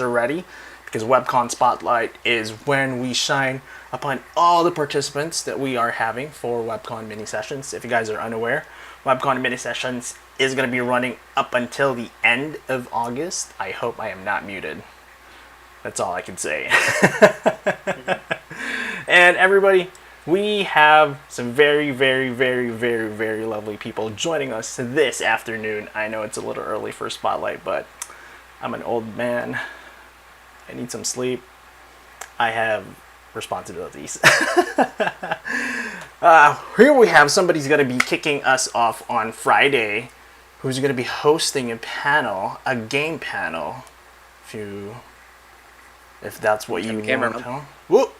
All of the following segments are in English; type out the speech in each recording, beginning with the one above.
are ready, because WebCon Spotlight is when we shine upon all the participants that we are having for WebCon mini sessions. If you guys are unaware, WebCon mini sessions is going to be running up until the end of August. I hope I am not muted. That's all I can say. And everybody, we have some very, very, very, very, very lovely people joining us this afternoon. I know it's a little early for Spotlight, but I'm an old man. I need some sleep. I have responsibilities. Here we have somebody's going to be kicking us off on Friday, who's going to be hosting a panel, a game panel. If that's what you want. Whoop!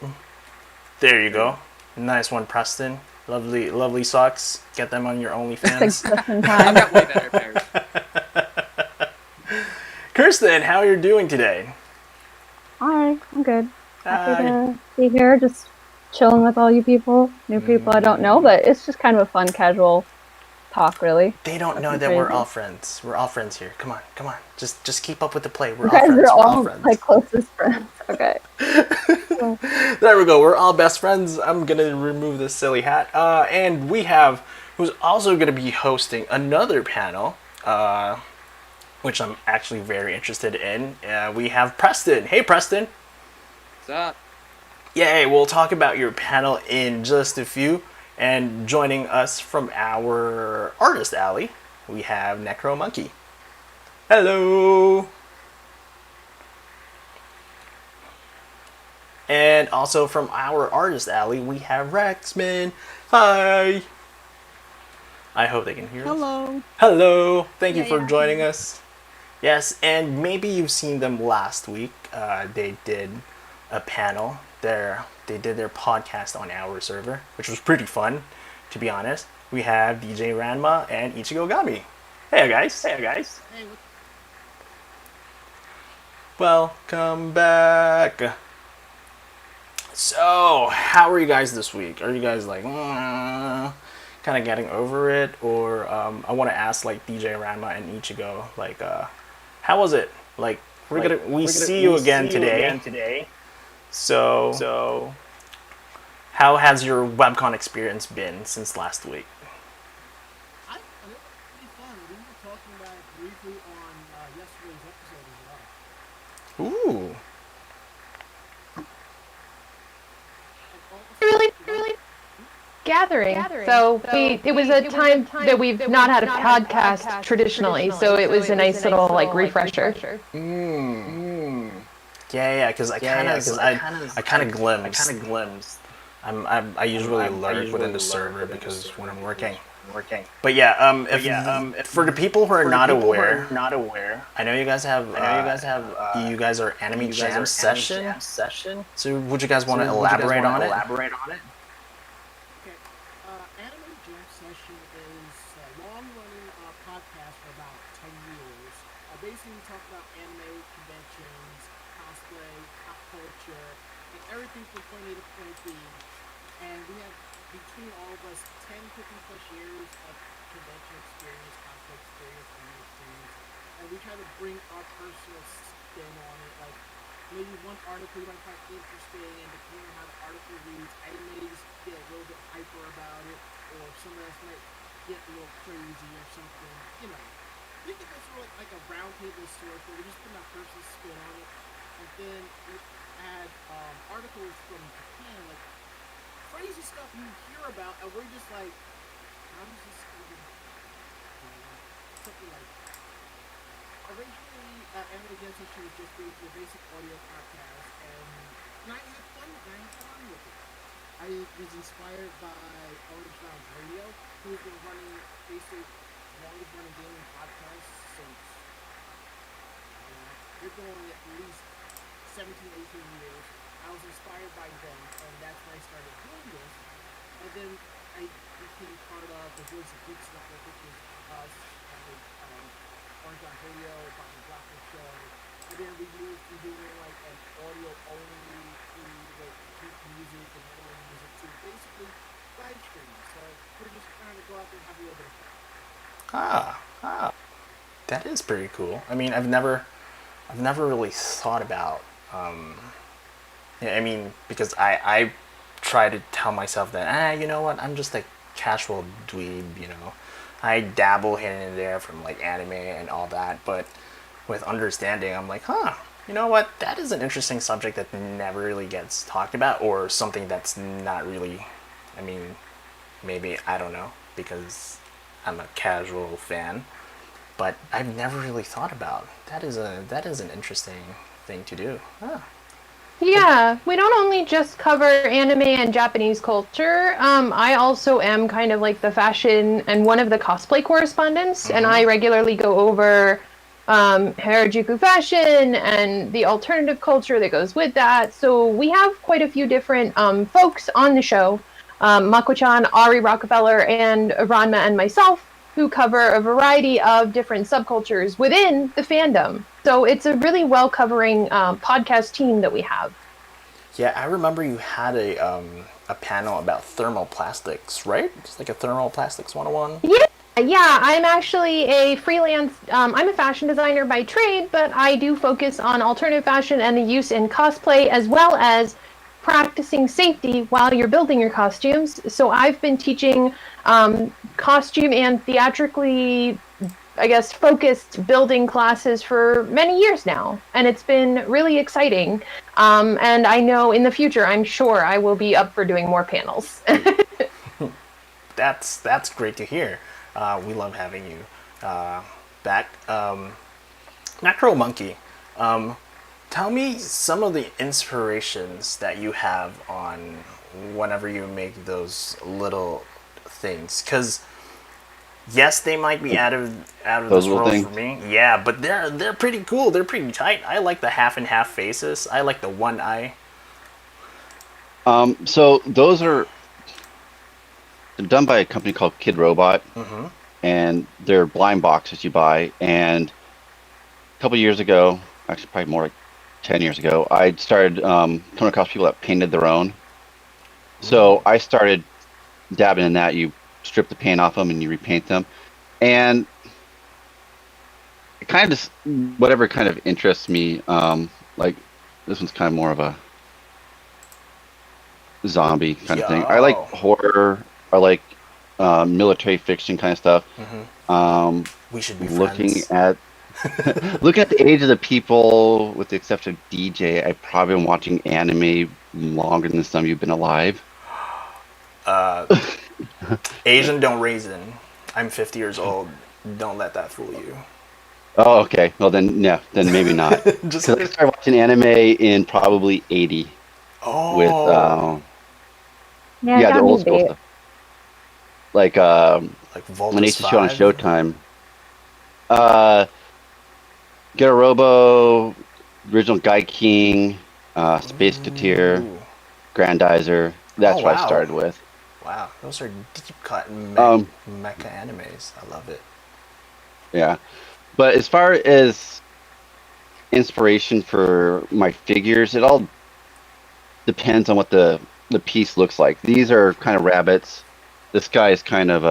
There you go. Nice one, Preston. Lovely, lovely socks. Get them on your OnlyFans. I've got way better pairs. Kirsten, how are you doing today? Hi, I'm good. Happy to be here, just chilling with all you people. New people I don't know, but it's just kind of a fun, casual talk, really. They don't know that we're all friends. We're all friends here. Come on, come on. Just keep up with the play. We're You all guys friends. are We're all all friends. my closest friends. Okay. There we go. We're all best friends. I'm gonna remove this silly hat. And we have who's also gonna be hosting another panel, which I'm actually very interested in. We have Preston. Hey, Preston. What's up? Yay, we'll talk about your panel in just a few. And joining us from our Artist Alley, we have Necro Monkey. Hello! And also from our Artist Alley, we have Rexman. Hi! I hope they can hear us. Hello. Hello! Thank you for joining us. Yes, and maybe you've seen them last week. They did a panel. They did their podcast on our server, which was pretty fun, to be honest. We have DJ Ranma and Ichigo Gami. Hey guys. Hey guys. Hey, Welcome back. So, how are you guys this week? Are you guys like kind of getting over it, or I want to ask like DJ Ranma and Ichigo, like how was it? Like we see you again today. So how has your WebCon experience been since last week? I it was pretty fun. We were talking about it briefly on yesterday's episode as well. Ooh. And also, really gathering. So it was a time that we've not had a podcast traditionally, so it was a nice little like refresher. Yeah, because I kind of glimpsed. I usually lurk within the server because when I'm working. But yeah, if for the people who are not aware, I know you guys have you guys are Anime Jam session. So would you guys want to elaborate on it? okay, Anime Jam Session is a long-running podcast for about 10 years. Basically, we talk about anime, conventions, cosplay, pop culture, and everything from point A to point B. And we have, between all of us, 10, 15 plus years of convention experience, cosplay experience, anime experience. And we try to bring our personal spin on it. Like, maybe one article you might find interesting, and depending on how the article reads, I may just get a little bit hyper about it, or someone else might get a little crazy or something. You know, we think that's sort of like a round table source where we just put our personal spin on it. And then we add articles from Japan, like crazy stuff you hear about, and we're just like, how does this even something like that? Originally, Anime Jam Session was just basically a basic audio podcast, and I had fun with it. I was inspired by Orange Bound Radio, who's been running basically the longest running gaming podcast since they're going at least 17, 18 years. I was inspired by them, and that's when I started doing this. And then I became part of the Voice of Geeks Network, which is us, Orange Bound Radio, Bobby Blackman Show. And then we moved from doing like an audio only to like geek music and other music to basically live streaming. So we're just trying to go out there and have a little bit of fun. That is pretty cool. I mean, I've never I've never really thought about. Yeah, I mean, because I try to tell myself that you know what, I'm just a casual dweeb. I dabble here and there from like anime and all that, but with understanding, I'm like, you know what, that is an interesting subject that never really gets talked about, or something that's not really. I mean, maybe I don't know because I'm a casual fan, but I've never really thought about. That is an interesting thing to do. Yeah, we don't only just cover anime and Japanese culture. I also am kind of like the fashion and one of the cosplay correspondents, and I regularly go over Harajuku fashion and the alternative culture that goes with that. So we have quite a few different folks on the show. Mako-chan, Ari Rockefeller, and Ranma and myself, who cover a variety of different subcultures within the fandom. So it's a really well-covering podcast team that we have. Yeah, I remember you had a panel about thermoplastics, right? It's like a thermoplastics 101. Yeah, I'm actually a freelance, I'm a fashion designer by trade, but I do focus on alternative fashion and the use in cosplay, as well as practicing safety while you're building your costumes. So I've been teaching costume and theatrically, I guess, focused building classes for many years now, and it's been really exciting. And I know in the future, I'm sure I will be up for doing more panels. That's great to hear. We love having you back. Necro Monkey, tell me some of the inspirations that you have on whenever you make those little things, because yes, they might be out of Those this little world things? for me. Yeah, but they're pretty cool. They're pretty tight. I like the half and half faces. I like the one eye. So those are done by a company called Kid Robot, and they're blind boxes you buy. And a couple years ago, actually probably more like 10 years ago, I started coming across people that painted their own. So I started dabbing in that. You strip the paint off them and you repaint them, and it kind of just whatever kind of interests me. Like this one's kind of more of a zombie kind of thing. I like horror. I like military fiction kind of stuff. We should be Looking friends. at looking at the age of the people, with the exception of DJ, I've probably been watching anime longer than some of you've been alive. Asian don't raisin. I'm 50 years old. Don't let that fool you. Oh, okay. Well, then, yeah, then maybe not. Just Because I started watching anime in probably 80 with, Yeah, yeah, got the me old school beat. stuff. Like, like Voltus when they used to show on 5. Showtime. Get a Robo, original Guy King, Space Katir, Ooh. Grandizer. That's Oh, what wow. I started with. Wow, those are deep cut mecha animes. I love it. Yeah. But as far as inspiration for my figures, it all depends on what the piece looks like. These are kind of rabbits. This guy is kind of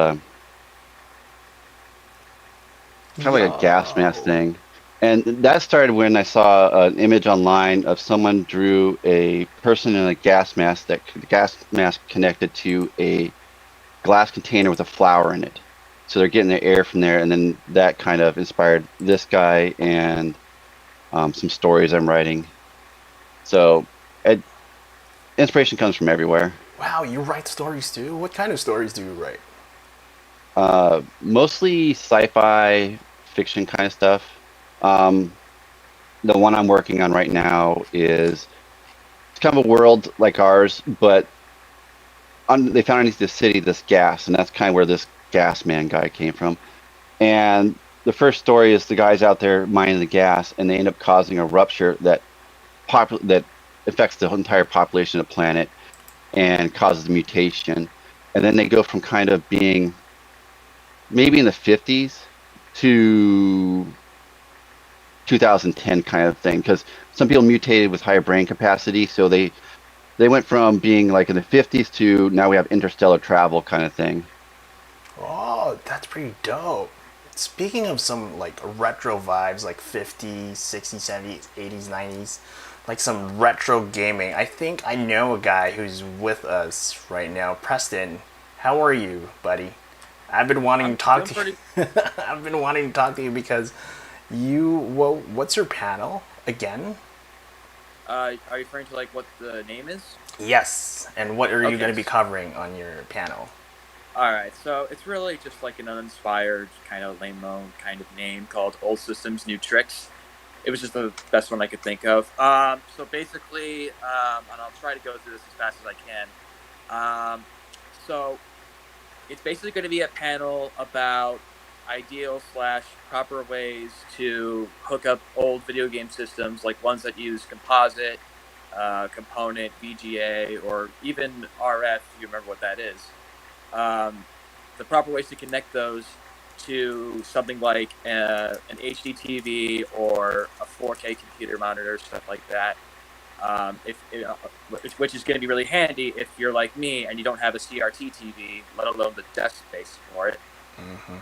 like a gas mask thing. And that started when I saw an image online of someone drew a person in a gas mask, that the gas mask connected to a glass container with a flower in it. So they're getting their air from there, and then that kind of inspired this guy and some stories I'm writing. So inspiration comes from everywhere. Wow, you write stories too? What kind of stories do you write? Mostly sci-fi, fiction kind of stuff. The one I'm working on right now is it's kind of a world like ours, but they found underneath the city this gas, and that's kind of where this gas man guy came from. And the first story is the guys out there mining the gas, and they end up causing a rupture that affects the entire population of the planet and causes a mutation. And then they go from kind of being maybe in the 50s to 2010 kind of thing, because some people mutated with higher brain capacity, so they went from being like in the 50s to now we have interstellar travel kind of thing. Oh, that's pretty dope. speaking of some like retro vibes, like 50s, 60s, 70s, 80s, 90s, like some retro gaming. I think I know a guy who's with us right now. Preston, how are you, buddy? I've been wanting to talk to you. I've been wanting to talk to you because what's your panel again? Are you referring to like what the name is? Yes. And what are you Okay. going to be covering on your panel? All right, so it's really just like an uninspired, kind of lame-o kind of name called Old Systems, New Tricks. It was just the best one I could think of. So basically, and I'll try to go through this as fast as I can. So it's basically going to be a panel about ideal / proper ways to hook up old video game systems, like ones that use composite, component, VGA, or even RF, if you remember what that is. The proper ways to connect those to something like an HD TV or a 4K computer monitor, stuff like that. Which is going to be really handy if you're like me and you don't have a CRT TV, let alone the desk space for it. Mm-hmm.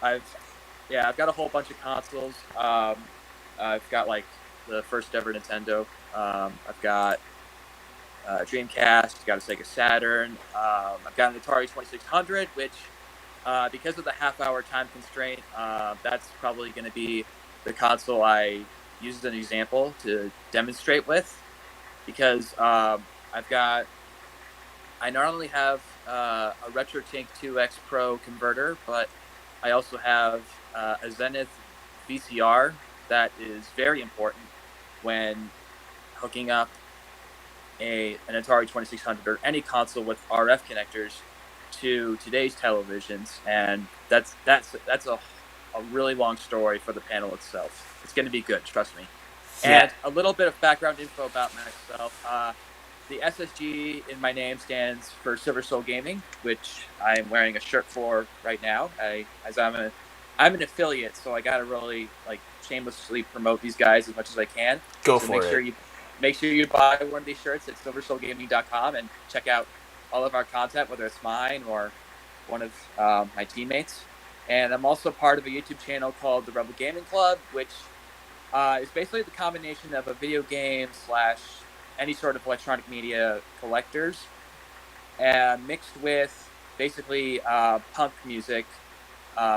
I've got a whole bunch of consoles. I've got like the first ever Nintendo. I've got Dreamcast. Got a Sega Saturn. I've got an Atari 2600, which because of the half-hour time constraint, that's probably going to be the console I use as an example to demonstrate with, because I not only have a RetroTink 2X Pro converter, but I also have a Zenith VCR that is very important when hooking up an Atari 2600 or any console with RF connectors to today's televisions, and that's a really long story for the panel itself. It's going to be good, trust me. Yeah. And a little bit of background info about myself. The SSG in my name stands for Silver Soul Gaming, which I'm wearing a shirt for right now. I'm an affiliate, so I got to really like shamelessly promote these guys as much as I can. Go So for make sure you buy one of these shirts at silversoulgaming.com and check out all of our content, whether it's mine or one of my teammates. And I'm also part of a YouTube channel called The Rebel Gaming Club, which is basically the combination of a video game / any sort of electronic media collectors, mixed with basically punk music,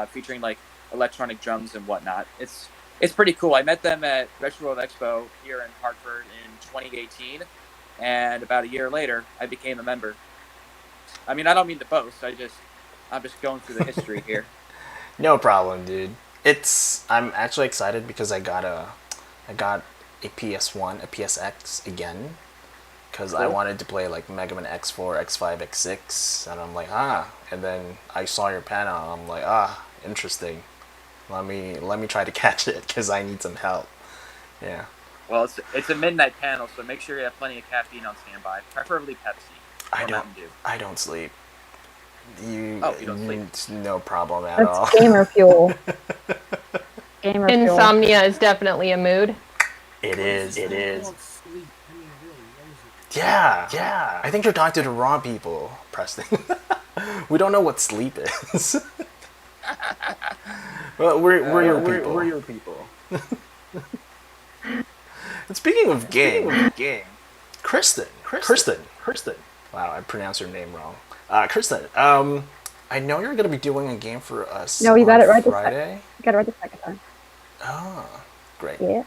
featuring like electronic drums and whatnot. It's pretty cool. I met them at Retro World Expo here in Hartford in 2018, and about a year later, I became a member. I mean, I don't mean to boast. I'm just going through the history here. No problem, dude. I'm actually excited because I got a PS1, a PSX again, because I wanted to play like Mega Man X4, X5, X6, and I'm like, and then I saw your panel, and I'm like, interesting. Let me try to catch it because I need some help. Yeah. Well, it's a midnight panel, so make sure you have plenty of caffeine on standby, preferably Pepsi. I don't sleep. You don't sleep? No problem at all. That's gamer fuel. Gamer fuel. Insomnia is definitely a mood. It is. Sleep. I mean, really, what is it? Yeah. I think you're talking to the wrong people, Preston. We don't know what sleep is. Well, we're your people. And speaking of game, Kristen. Wow, I pronounced your name wrong. Kristen, I know you're going to be doing a game for us. No, you got it right this Friday. You got it right the second time. Oh, great. Yeah.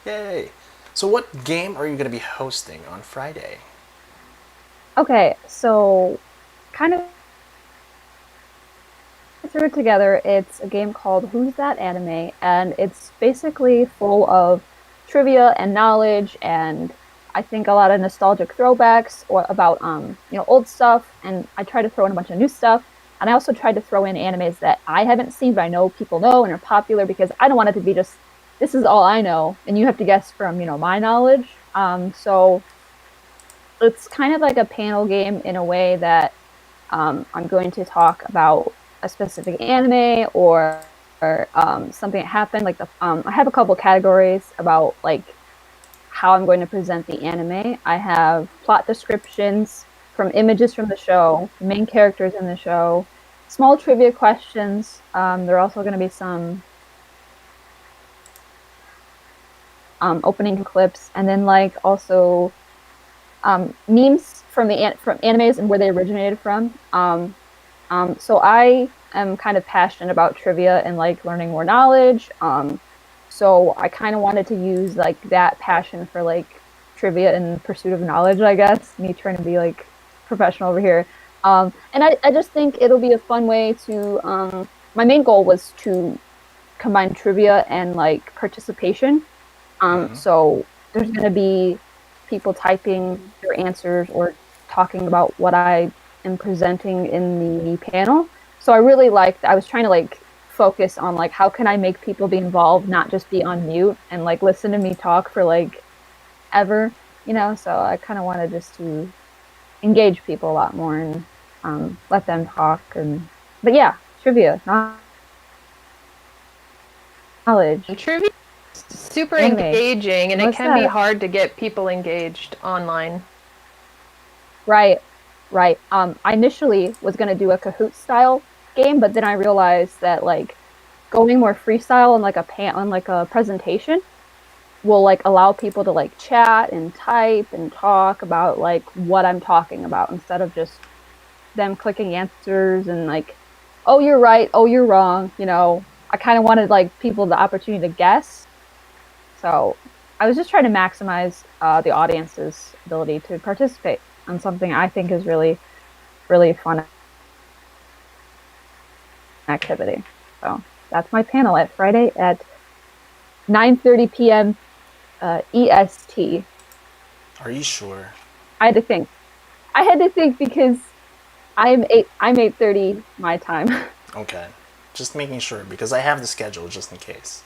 Yay. So what game are you going to be hosting on Friday? Okay, so kind of threw it together. It's a game called Who's That Anime, and it's basically full of trivia and knowledge, and I think a lot of nostalgic throwbacks or about old stuff, and I try to throw in a bunch of new stuff, and I also tried to throw in animes that I haven't seen but I know people know and are popular, because I don't want it to be just this is all I know and you have to guess from my knowledge. So it's kind of like a panel game in a way that I'm going to talk about a specific anime or something that happened. Like I have a couple categories about like how I'm going to present the anime. I have plot descriptions from images from the show, main characters in the show, small trivia questions. There are also going to be some opening clips, and then like also memes from from animes and where they originated from. So I am kind of passionate about trivia and like learning more knowledge. So I kind of wanted to use like that passion for like trivia in pursuit of knowledge, I guess. Me trying to be like professional over here. And I just think it'll be a fun way to. My main goal was to combine trivia and like participation. So there's going to be people typing their answers or talking about what I am presenting in the panel. So I really liked. I was trying to like focus on like how can I make people be involved, not just be on mute and like listen to me talk for like ever, you know. So I kind of wanted just to engage people a lot more and let them talk. And but yeah, trivia, knowledge. Trivia is super Anime. engaging, and it What's can be that? hard to get people engaged online. Right, right. I initially was gonna do a Kahoot style game, but then I realized that like going more freestyle on like a presentation will like allow people to like chat and type and talk about like what I'm talking about instead of just them clicking answers and like, oh you're right, oh you're wrong. You know, I kind of wanted like people the opportunity to guess. So I was just trying to maximize the audience's ability to participate on something I think is really, really fun activity. So that's my panel at Friday at 9:30 p.m. EST. Are you sure? I had to think. Because I'm 8:30 my time. Okay. Just making sure because I have the schedule just in case.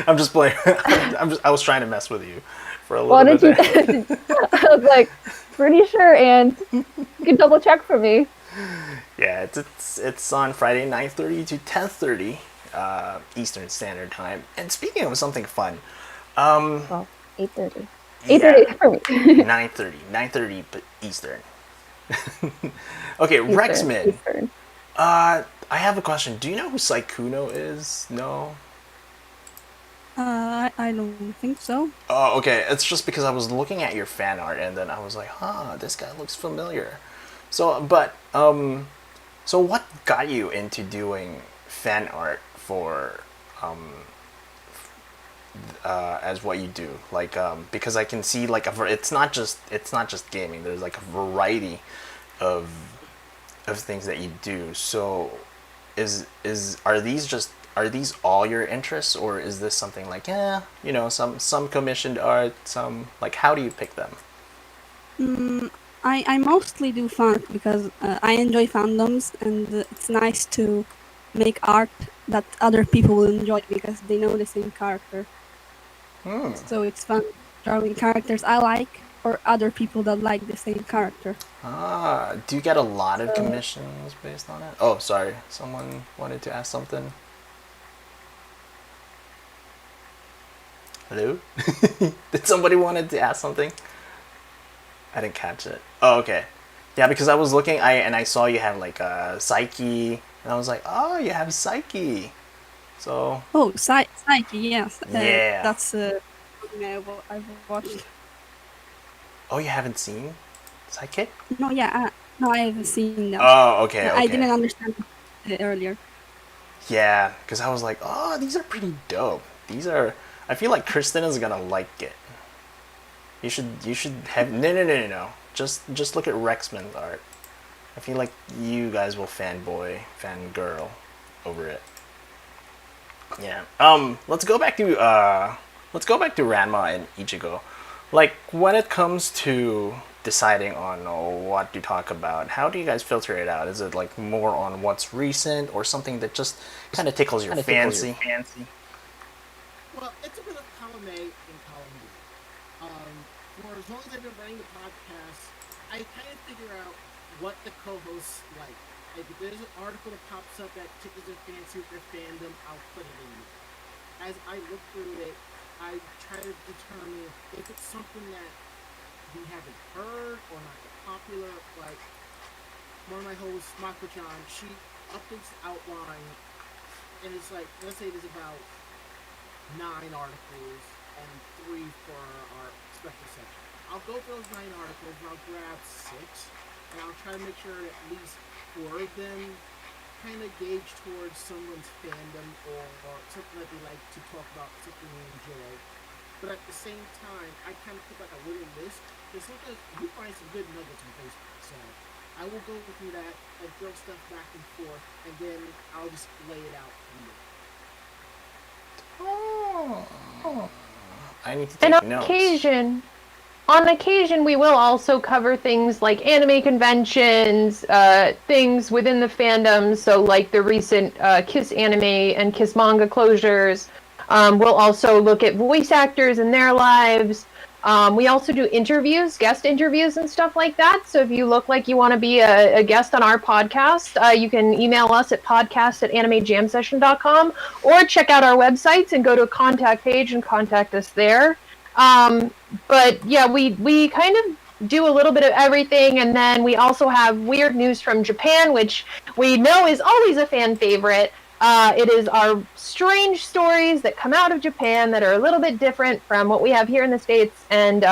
I'm just playing. I was trying to mess with you for a little bit there. I was like, pretty sure, and you can double check for me. Yeah, it's on Friday 9:30 to 10:30 Eastern Standard Time. And speaking of something fun, Well, 8:30. 8:30 for me. 9:30 Eastern. Okay, Rexman. Eastern. I have a question. Do you know who Saikuno is? No. I don't think so. Oh, okay. It's just because I was looking at your fan art and then I was like, huh, this guy looks familiar. So, so what got you into doing fan art for, as what you do? Like, because I can see like it's not just gaming. There's like a variety of things that you do. So, are these all your interests, or is this something like some commissioned art, some like how do you pick them? I mostly do fan because I enjoy fandoms, and it's nice to make art that other people will enjoy because they know the same character. So it's fun drawing characters I like or other people that like the same character. Do you get a lot of commissions based on it? Oh, sorry, someone wanted to ask something. Hello? Did somebody wanted to ask something? I didn't catch it. Oh, okay. Yeah, because I was looking, I saw you have like a Psyche, and I was like, oh, you have Psyche. So. Oh, Psyche, yes. Yeah. That's something I've watched. Oh, you haven't seen Psychic? No, yeah, no, I haven't seen that. Oh, okay. I didn't understand it earlier. Yeah, because I was like, oh, these are pretty dope. I feel like Kristen is gonna like it. You should have no. Just look at Rexman's art. I feel like you guys will fangirl over it. Yeah. Let's go back to Ranma and Ichigo. Like when it comes to deciding on what to talk about, how do you guys filter it out? Is it like more on what's recent or something that just kind of tickles your fancy? Well, it's a bit of column A and column B. For as long as I've been running the podcast, I kind of figure out what the co-hosts like. Like if there's an article that pops up that tickles their fancy with their fandom, I'll put it in there. As I look through it, I try to determine if it's something that we haven't heard or not that popular. Like one of my hosts, Mako-chan, she updates the outline, and it's like, let's say there's about 9 articles and 3 for our special section. I'll go through those 9 articles and I'll grab 6, and I'll try to make sure at least 4 of them kind of gauge towards someone's fandom or something that they like to talk about, something they enjoy. But at the same time, I kind of put like a little list, because sometimes you find some good nuggets on Facebook. So I will go through that and throw stuff back and forth, and then I'll just lay it out from there. Oh. I need to And take on notes. on occasion, we will also cover things like anime conventions, things within the fandom. So, like the recent Kiss Anime and Kiss Manga closures. We'll also look at voice actors and their lives. We also do interviews, guest interviews, and stuff like that. So if you look like you want to be a guest on our podcast, you can email us at podcast@animejamsession.com or check out our websites and go to a contact page and contact us there. But yeah, we kind of do a little bit of everything, and then we also have weird news from Japan, which we know is always a fan favorite. It is our strange stories that come out of Japan that are a little bit different from what we have here in the States, and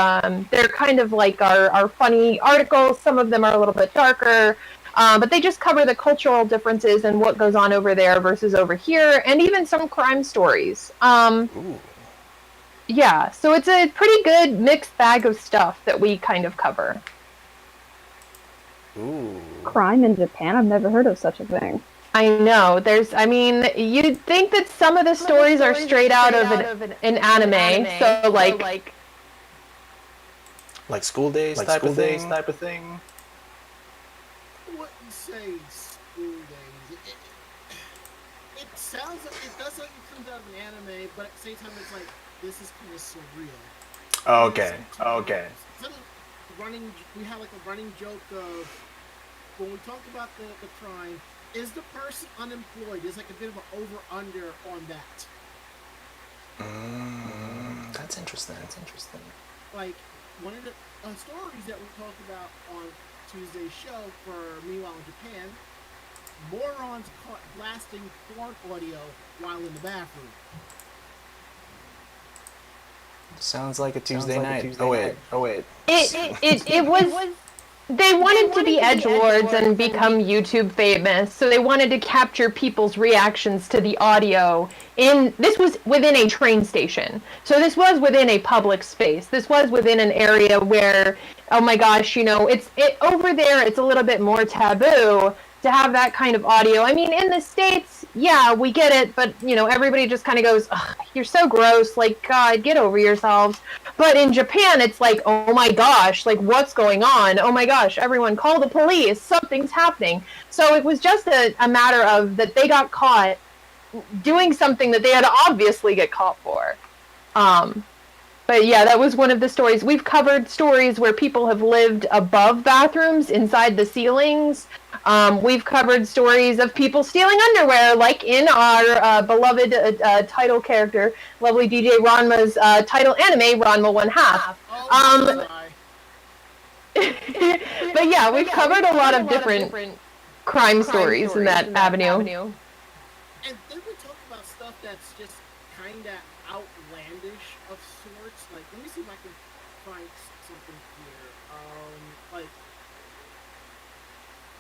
they're kind of like our funny articles. Some of them are a little bit darker, but they just cover the cultural differences and what goes on over there versus over here, and even some crime stories. Ooh. Yeah, so it's a pretty good mixed bag of stuff that we kind of cover. Ooh. Crime in Japan? I've never heard of such a thing. I know. You'd think that some of the stories are straight out of an anime. So like School days type of thing. I wouldn't say school days. It sounds like it does like it comes out of an anime, but at the same time, it's like this is kind of surreal. Okay. We have like a running joke of when we talk about the crime. Is the person unemployed? There's like a bit of an over/under on that. That's interesting. Like one of the stories that we talked about on Tuesday's show for Meanwhile in Japan, morons caught blasting porn audio while in the bathroom. Sounds like a Tuesday night. Oh wait. it was. They wanted to be edgelords and become YouTube famous, so they wanted to capture people's reactions to the audio. This was within a train station, so this was within a public space. This was within an area where, oh my gosh, over there. It's a little bit more taboo to have that kind of audio. I mean, in the States, yeah, we get it, but everybody just kind of goes, "You're so gross." Like, God, get over yourselves. But in Japan, it's like, oh my gosh, like what's going on? Oh my gosh, everyone call the police. Something's happening. So it was just a matter of that they got caught doing something that they had to obviously get caught for. But yeah, that was one of the stories. We've covered stories where people have lived above bathrooms, inside the ceilings. We've covered stories of people stealing underwear, like in our beloved title character, lovely DJ Ranma's title anime, Ranma 1/2. But yeah, we've covered a lot of different crime stories in that avenue. And then we talk about stuff that's just kind of outlandish of sorts. Like, let me see if I can find something here.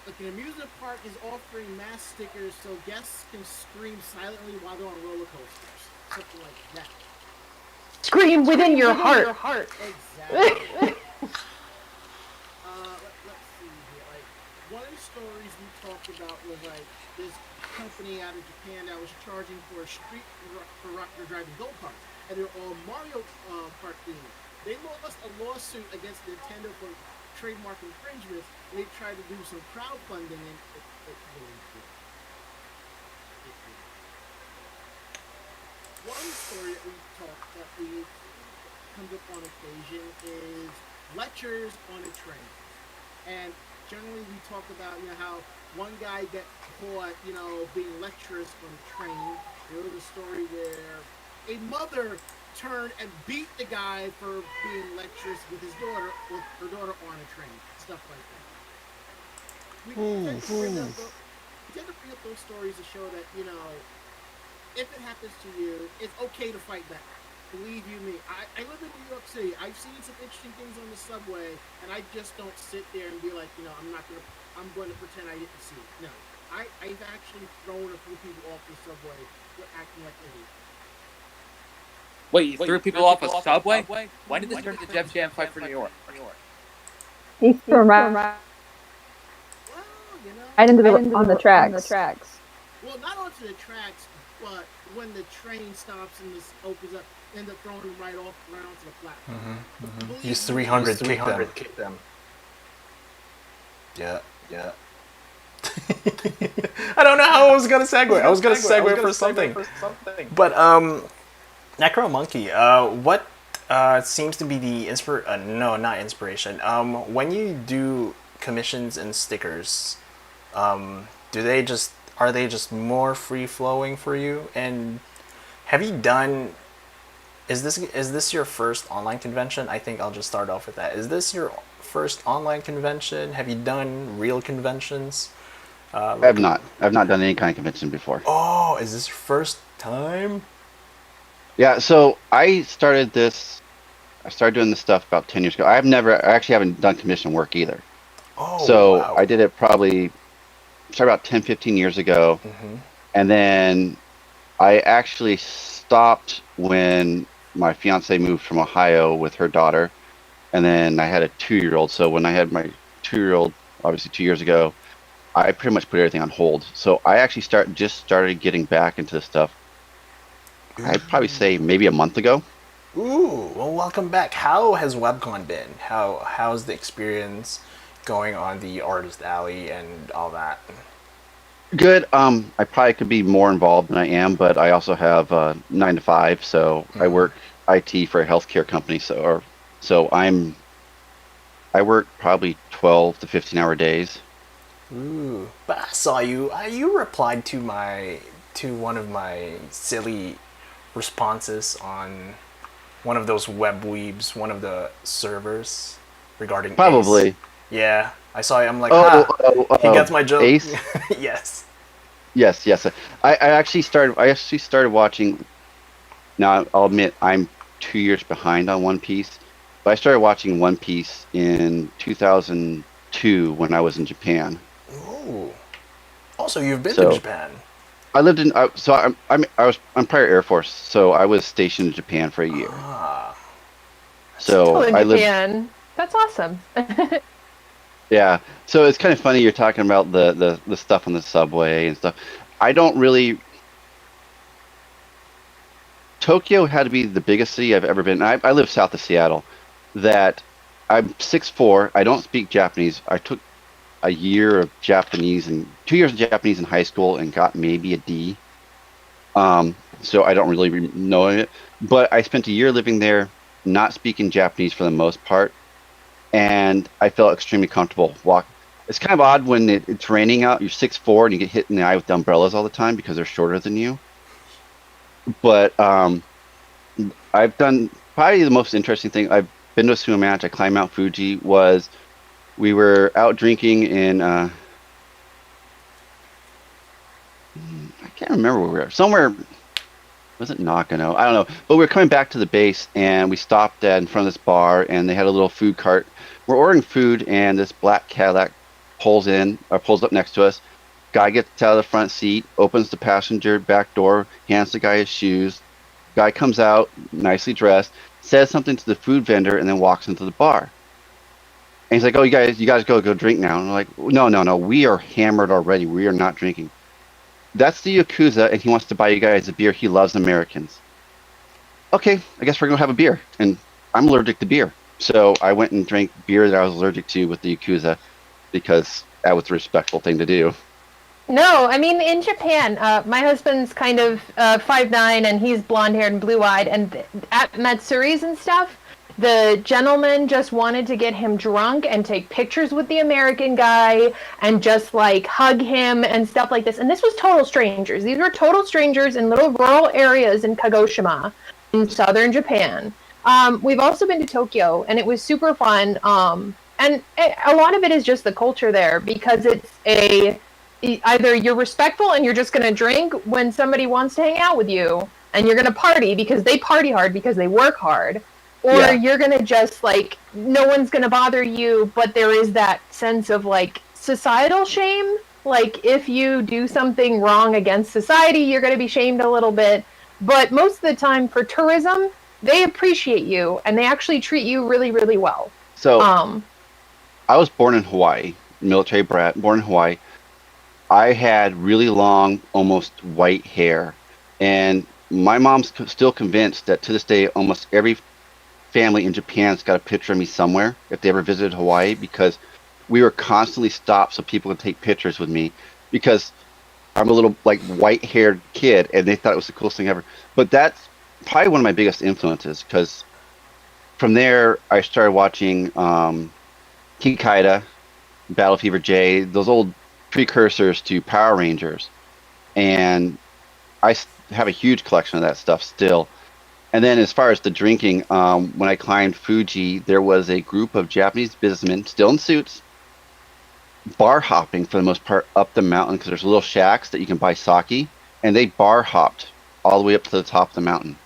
Like an amusement park is offering mass stickers so guests can scream silently while they're on roller coasters. Something like that. Scream within your heart. Exactly. Let's see here. Like, one of the stories we talked about was like this company out of Japan that was charging for a street for driving go-karts, and they're all Mario Kart themed. They lost a lawsuit against Nintendo for trademark infringements, and they tried to do some crowdfunding, and it really did. One story that we comes up on occasion is lectures on a train. And generally we talk about, how one guy got caught, being lecturous on a train. There was a story where a mother turned and beat the guy for being lecturous with her daughter on a train. Stuff like that. We tend to tend to bring up those stories to show that, you know, if it happens to you, it's okay to fight back. Believe you me, I live in New York City. I've seen some interesting things on the subway, and I just don't sit there and be like, you know, I'm going to pretend I didn't see it. No, I've actually thrown a few people off the subway for acting like idiots. Wait, you threw people off a subway? When did this turn into Jeff Jam Fight for New York? He threw him right, Well, you know, right into on the tracks. well, not onto the tracks, but when the train stops and this opens up, end up throwing them right off around to the platform. Use 300 kick them. Yeah. I don't know how I was gonna segue. I was gonna segue for something. But Necro Monkey, what seems to be the not inspiration. When you do commissions and stickers, are they just more free flowing for you? And have you done? Is this your first online convention? I think I'll just start off with that. Is this your first online convention? Have you done real conventions? I have not. I've not done any kind of convention before. Oh, is this your first time? Yeah, so I started doing this stuff about 10 years ago. I actually haven't done commission work either. Oh, so wow. I did it started about 10, 15 years ago. And then I actually stopped when my fiance moved from Ohio with her daughter. And then I had a 2-year-old. So when I had my 2-year-old, obviously 2 years ago, I pretty much put everything on hold. So I actually started getting back into this stuff. I'd probably say maybe a month ago. Ooh, well, welcome back. How has WebCon been? How's the experience going on the Artist Alley and all that? Good. I probably could be more involved than I am, but I also have 9 to 5, so I work IT for a healthcare company. So I work probably 12 to 15-hour days. Ooh, but I saw you. You replied to one of my silly responses on one of those webweebs, one of the servers regarding Probably. Ace. Yeah, I saw you. I'm like, he gets my joke. Ace? Yes. Yes. I actually started watching. Now I'll admit I'm 2 years behind on One Piece, but I started watching One Piece in 2002 when I was in Japan. Ooh. Also, you've been to Japan. I lived in I'm prior Air Force, so I was stationed in Japan for a year. So in I lived. Japan. That's awesome. Yeah, so it's kind of funny you're talking about the stuff on the subway and stuff. I don't really. Tokyo had to be the biggest city I've ever been. I live south of Seattle. That I'm 6'4". I don't speak Japanese. I took a year of Japanese and 2 years of Japanese in high school and got maybe a D. So I don't really know it. But I spent a year living there, not speaking Japanese for the most part, and I felt extremely comfortable. It's kind of odd when it's raining out. You're 6'4" and you get hit in the eye with umbrellas all the time because they're shorter than you. But I've done probably the most interesting thing. I've been to a sumo match. I climbed Mount Fuji. We were out drinking in I can't remember where we were. Somewhere, was it Nakano? I don't know. But we were coming back to the base and we stopped in front of this bar and they had a little food cart. We're ordering food and this black Cadillac pulls up next to us. Guy gets out of the front seat, opens the passenger back door, hands the guy his shoes. Guy comes out, nicely dressed, says something to the food vendor, and then walks into the bar. And he's like, "Oh, you guys go drink now." And I'm like, "No, we are hammered already. We are not drinking." That's the Yakuza, and he wants to buy you guys a beer. He loves Americans. Okay, I guess we're gonna have a beer. And I'm allergic to beer, so I went and drank beer that I was allergic to with the Yakuza because that was the respectful thing to do. No, I mean, in Japan, my husband's kind of 5'9", and he's blonde-haired and blue-eyed, and at Matsuris and stuff, the gentleman just wanted to get him drunk and take pictures with the American guy and just, like, hug him and stuff like this. And this was total strangers. These were total strangers in little rural areas in Kagoshima in southern Japan. We've also been to Tokyo, and it was super fun. And a lot of it is just the culture there because either you're respectful and you're just going to drink when somebody wants to hang out with you, and you're going to party because they party hard because they work hard, or you're going to just like, no one's going to bother you, but there is that sense of like societal shame. Like if you do something wrong against society, you're going to be shamed a little bit. But most of the time for tourism, they appreciate you and they actually treat you really, really well. So I was born in Hawaii, military brat, born in Hawaii. I had really long, almost white hair. And my mom's still convinced that to this day, almost every family in Japan's got a picture of me somewhere if they ever visited Hawaii, because we were constantly stopped so people could take pictures with me because I'm a little like white-haired kid, and they thought it was the coolest thing ever. But that's probably one of my biggest influences, because from there I started watching Kikaida, Battle Fever J, those old precursors to Power Rangers, and I have a huge collection of that stuff still. And then as far as the drinking, when I climbed Fuji, there was a group of Japanese businessmen, still in suits, bar hopping for the most part up the mountain, because there's little shacks that you can buy sake, and they bar hopped all the way up to the top of the mountain.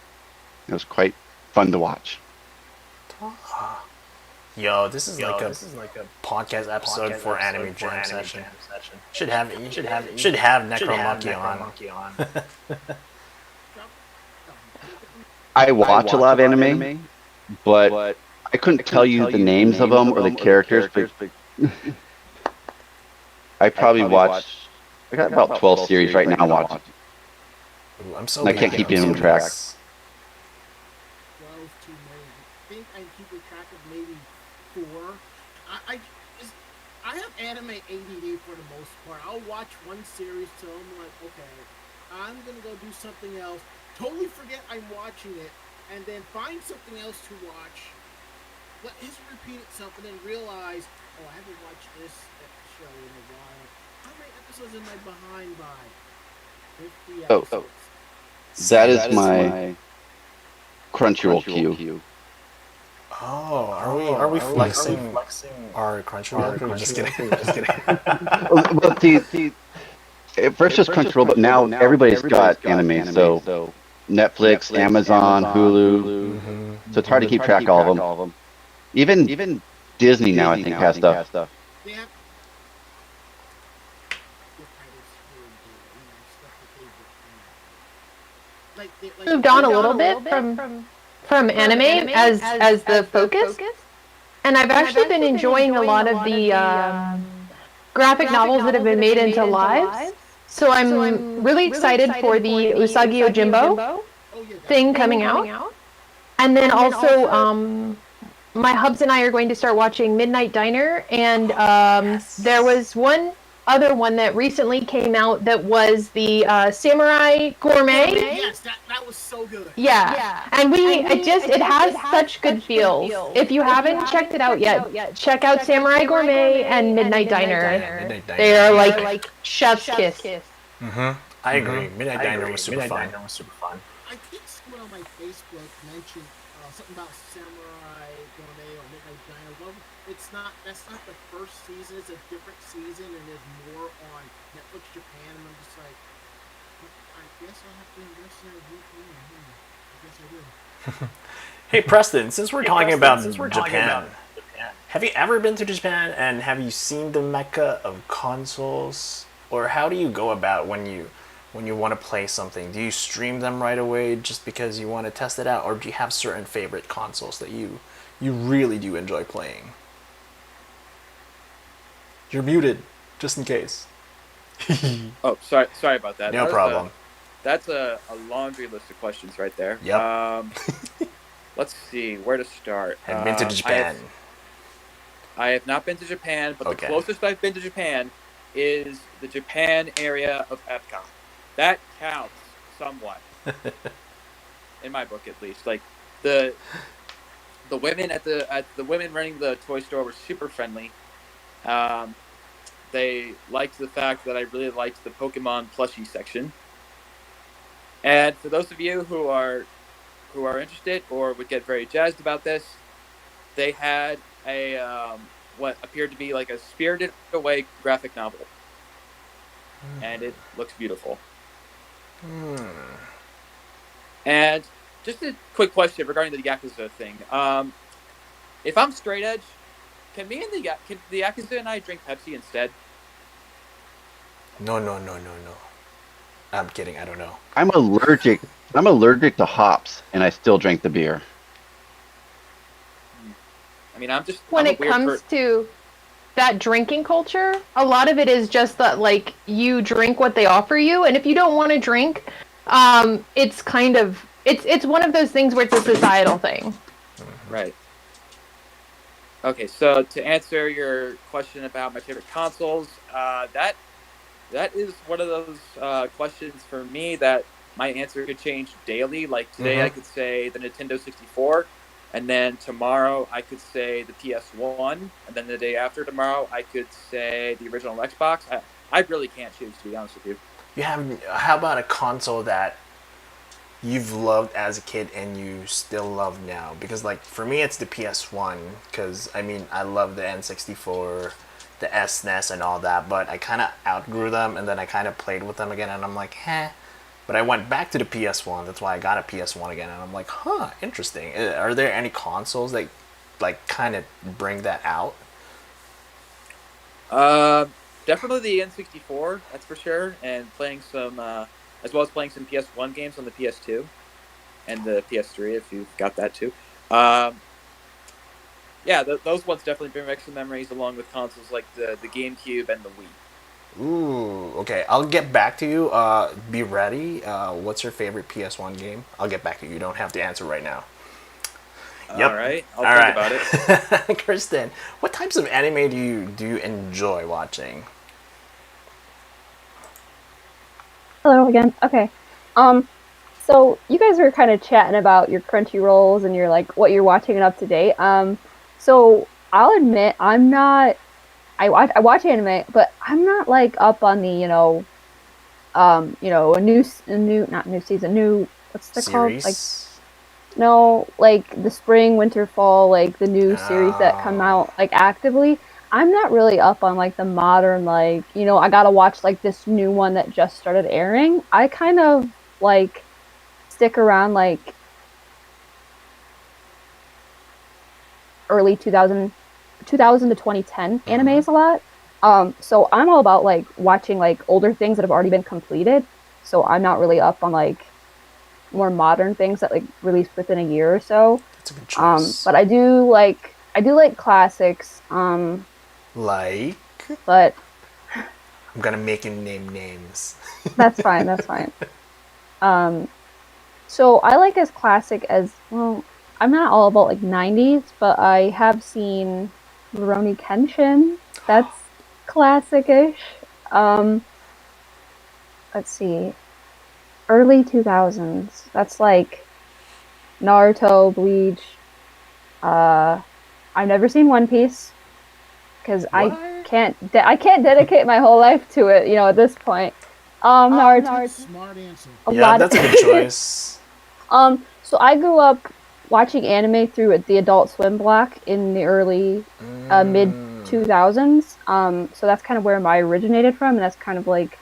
It was quite fun to watch. Yo, this is like a podcast episode for Anime Jam Session. Should have Necromonkey on. I watch a lot of anime, but I couldn't tell you the names of them or the characters. But I probably watched. I got about 12 series right now watching. Ooh, I'm so I can't keep them track. 12 too many. I think I'm keeping track of maybe 4. I have anime ADD for the most part. I'll watch one series till I'm like, okay, I'm gonna go do something else. Totally forget I'm watching it, and then find something else to watch. Let history repeat itself, and then realize, oh, I haven't watched this show in a while. How many episodes am I behind by? 50 episodes. That is my Crunchyroll queue. Oh, are we flexing our Crunchyroll? Just kidding. Well, at first it was Crunchyroll, but now everybody's got anime. So Netflix, Amazon, Hulu. Mm-hmm. So it's hard to keep track of all of them. Even Disney now, I think, has stuff. Yeah. Moved on a little bit from anime as the focus, and I've actually been enjoying a lot of the graphic novels that have been made into lives. So I'm really excited for the Usagi Yojimbo thing coming out, and then also my hubs and I are going to start watching Midnight Diner, and there was one other one that recently came out that was the Samurai Gourmet. Yes, that was so good. Yeah. And it has such good feels. If you haven't checked it out yet, check out Samurai Gourmet and Midnight Diner. They are like chef's kiss. Mm-hmm. I agree. Midnight Diner was super fun. I think someone on my Facebook mentioned something about Samurai Gourmet or Midnight Diner. Well, that's not the first season. It's a different season, and there's more on Netflix Japan. And I'm just like, I guess I'll have to invest in a VPN. I guess I do. Hey Preston, since we're talking about Japan, have you ever been to Japan, and have you seen the mecca of consoles? Or how do you go about when you want to play something? Do you stream them right away just because you want to test it out, or do you have certain favorite consoles that you really do enjoy playing? You're muted, just in case. Oh, sorry about that. No problem. That's a laundry list of questions right there. Yep. Let's see where to start. Have you been to Japan? I have not been to Japan, but Okay. the closest I've been to Japan is the Japan area of Epcot. That counts somewhat, in my book at least. Like the women at the women running the toy store were super friendly. They liked the fact that I really liked the Pokemon plushie section. And for those of you who are interested or would get very jazzed about this, they had a what appeared to be like a Spirited Away graphic novel. and it looks beautiful. And just a quick question regarding the Yakuza thing. If I'm straight edge, can the Yakuza and I drink Pepsi instead? No. I'm kidding. I don't know. I'm allergic. I'm allergic to hops, and I still drink the beer. I mean, I'm when a it weird comes to that drinking culture, a lot of it is just that like you drink what they offer you, and if you don't want to drink, it's kind of it's one of those things where it's a societal thing. Right. Okay, so to answer your question about my favorite consoles, that is one of those questions for me that my answer could change daily. Like today, I could say the Nintendo 64, and then tomorrow I could say the PS1, and then the day after tomorrow I could say the original Xbox. I really can't choose, to be honest with you. How about a console that you've loved as a kid and you still love now? Because like for me it's the PS1, because I mean I love the N64, the SNES and all that, but I kind of outgrew them, and then I kind of played with them again and I'm like, but I went back to the PS1. That's why I got a PS1 again, and I'm like, interesting. Are there any consoles that like kind of bring that out? Definitely the N64, that's for sure, and playing some as well as playing some PS1 games on the PS2 and the PS3 if you've got that too. Yeah, those ones definitely bring back some memories, along with consoles like the GameCube and the Wii. Ooh, okay. I'll get back to you. Be ready. What's your favorite PS1 game? I'll get back to you. You don't have to answer right now. Yep. All right, I'll think about it. Kristen, what types of anime do you enjoy watching? Hello again. Okay. So you guys were kind of chatting about your Crunchyrolls and your like what you're watching and up to date. So I'll admit I'm not. I watch anime, but I'm not like up on the a new not new season, new what's that Series? called? Like no, like the spring, winter, fall, like the new series that come out like actively. I'm not really up on like the modern like I gotta watch like this new one that just started airing. I kind of like stick around like early 2000 to 2010 animes a lot. So I'm all about like watching like older things that have already been completed. So I'm not really up on like more modern things that like released within a year or so. That's a good choice. But I do like classics. Like? But I'm gonna make you name names. That's fine. That's fine. So I like as classic as well. I'm not all about like 90s, but I have seen Rurouni Kenshin. That's classic-ish. Let's see. Early 2000s. That's like Naruto, Bleach. I've never seen One Piece because I can't dedicate my whole life to it. At this point. Naruto. Smart answer. Yeah, that's a good choice. So I grew up watching anime through the Adult Swim block in the early mid 2000s. So that's kind of where I originated from, and that's kind of like,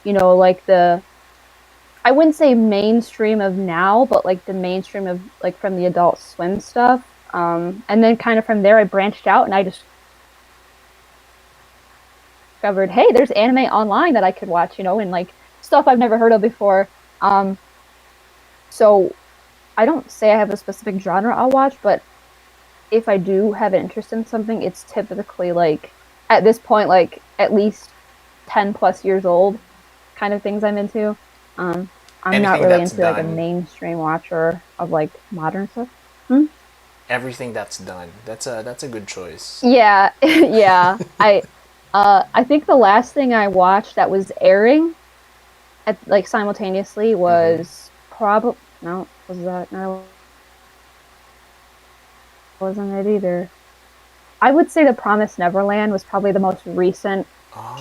like I wouldn't say mainstream of now, but like the mainstream of like from the Adult Swim stuff. And then kind of from there I branched out and I just discovered, hey, there's anime online that I could watch, and like stuff I've never heard of before. So I don't say I have a specific genre I'll watch, but if I do have an interest in something, it's typically like at this point, like at least 10 plus years old kind of things I'm into. I'm not really into like a mainstream watcher of like modern stuff. Everything that's done. That's a good choice. Yeah, yeah. I think the last thing I watched that was airing at like simultaneously was wasn't it either. I would say The Promised Neverland was probably the most recent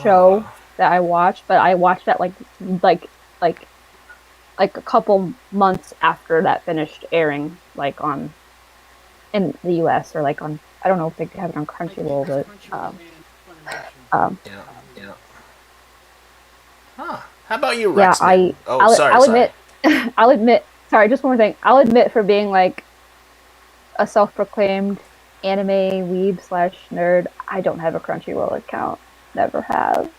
show that I watched, but I watched that like a couple months after that finished airing, like in the US or like on, I don't know if they have it on Crunchyroll, but Yeah. Huh. How about you, Yeah, Rexman? I'll admit, I'll admit. Sorry, just one more thing. I'll admit for being like a self-proclaimed anime weeb / nerd, I don't have a Crunchyroll account. Never have.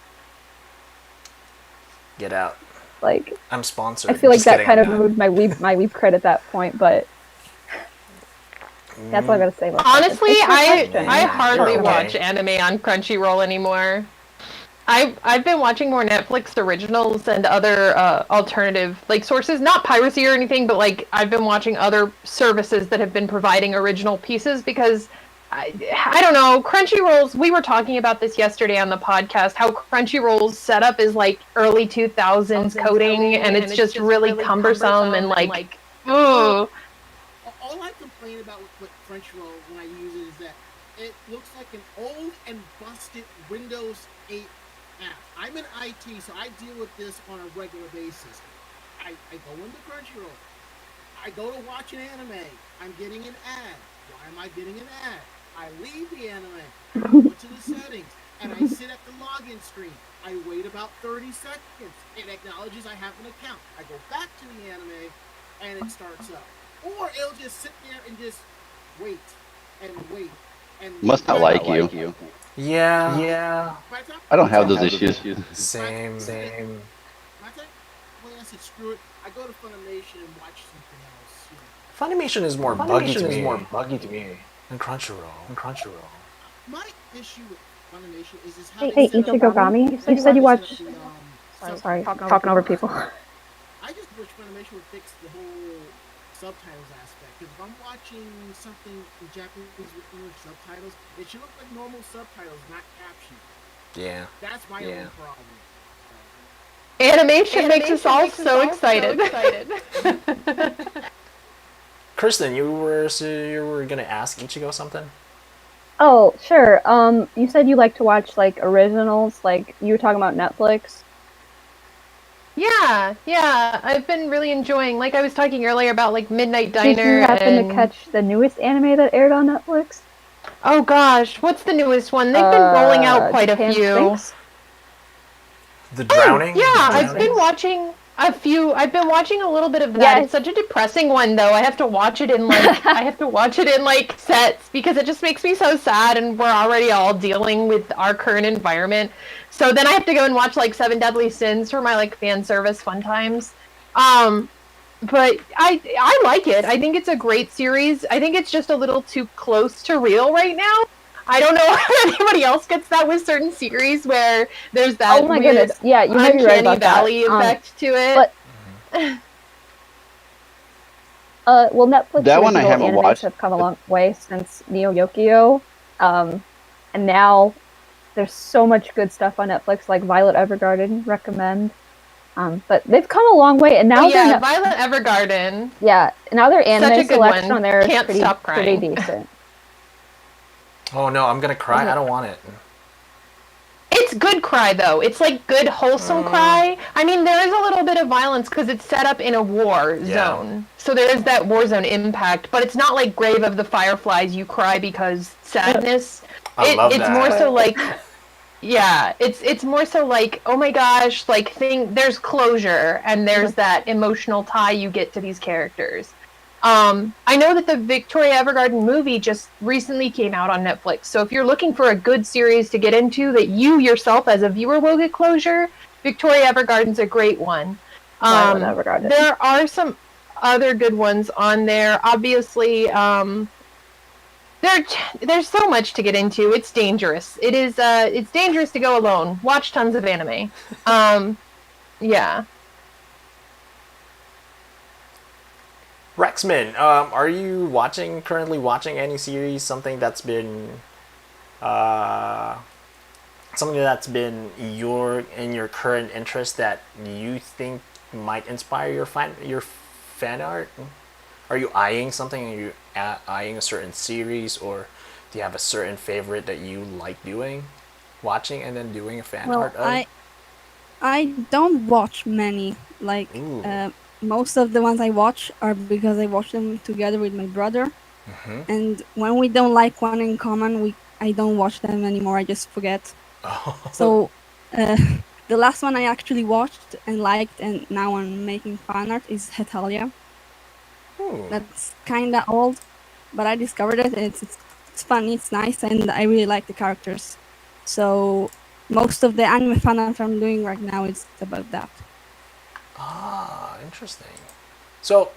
Get out. Like, I'm sponsored. I feel like Just that kidding, kind I'm of not. moved my weeb cred at that point, but that's all I gotta say about that. Honestly, It's my I question. hardly You're okay. watch anime on Crunchyroll anymore. I've been watching more Netflix originals and other alternative like sources, not piracy or anything, but like I've been watching other services that have been providing original pieces because I don't know, Crunchyroll's, we were talking about this yesterday on the podcast, how Crunchyroll's setup is like early 2000s coding and it's just really cumbersome and like ugh. All I complain about with Crunchyroll when I use it is that it looks like an old and busted Windows 8 app. I'm in IT, so I deal with this on a regular basis. I go into Crunchyroll. I go to watch an anime. I'm getting an ad. Why am I getting an ad? I leave the anime. I go to the settings, and I sit at the login screen. I wait about 30 seconds. It acknowledges I have an account. I go back to the anime, and it starts up. Or it'll just sit there and just wait and wait and Must not like you. Yeah. By the time I don't have those issues. Same. by the time when I said screw it, I go to Funimation and watch something else. You know. Funimation is more buggy to me. Than Crunchyroll. My issue with Funimation is just Hey, having set up- Ichigogami, you said you watch. the, Sorry, talking over people. I just wish Funimation would fix the whole subtitles aspect. Because if I'm watching something in Japanese with English subtitles, it should look like normal subtitles, not captioned. Yeah. That's my only problem. Animation makes us all so excited. Kristen, you were gonna ask Ichigo something? Oh, sure. You said you like to watch like originals, like you were talking about Netflix. Yeah, I've been really enjoying, like I was talking earlier about like Midnight Did Diner you happen and... to catch the newest anime that aired on Netflix? Oh gosh, what's the newest one? They've been rolling out quite a Japan few. Sinks? The Drowning? Yeah, The I've Drowning? been watching a few. I've been watching a little bit of that. Yes. It's such a depressing one though. I have to watch it in like sets because it just makes me so sad and we're already all dealing with our current environment. So then I have to go and watch like Seven Deadly Sins for my like fan service fun times. But I like it. I think it's a great series. I think it's just a little too close to real right now. I don't know if anybody else gets that with certain series where there's that Oh my weird goodness! Yeah, you might be right uncanny about that. valley effect to it. but- Well, Netflix That one I original haven't animes watched. have come a long way since Neo Yokio, and now there's so much good stuff on Netflix, like Violet Evergarden. Recommend. But they've come a long way, and now Oh, yeah, they're Violet Evergarden. now their Such a anime good selection one. on there is Can't pretty, stop pretty crying. decent. Oh no, I'm gonna cry. I don't want it. It's good cry though. It's like good wholesome cry. I mean, there is a little bit of violence because it's set up in a war zone, so there is that war zone impact. But it's not like Grave of the Fireflies. You cry because sadness. I love it's that. more so like, yeah, it's more so like, oh my gosh, like there's closure and there's that emotional tie you get to these characters. I know that the Victoria Evergarden movie just recently came out on Netflix, so if you're looking for a good series to get into that you yourself as a viewer will get closure, Victoria Evergarden's a great one. Violet Evergarden. There are some other good ones on there. Obviously, there's so much to get into. It's dangerous. It's dangerous to go alone. Watch tons of anime. Yeah. Rexman, are you currently watching any series? Something that's been in your current interest that you think might inspire your fan art? Are you eyeing something? Are you eyeing a certain series, or do you have a certain favorite that you like watching and then doing a fan art of? I don't watch many. Like Ooh. most of the ones I watch are because I watch them together with my brother. And when we don't like one in common, I don't watch them anymore. I just forget. So The last one I actually watched and liked, and now I'm making fan art, is Hetalia. Ooh. That's kind of old, but I discovered it. And it's funny, it's nice, and I really like the characters. So most of the anime fan art I'm doing right now is about that. Ah, interesting. So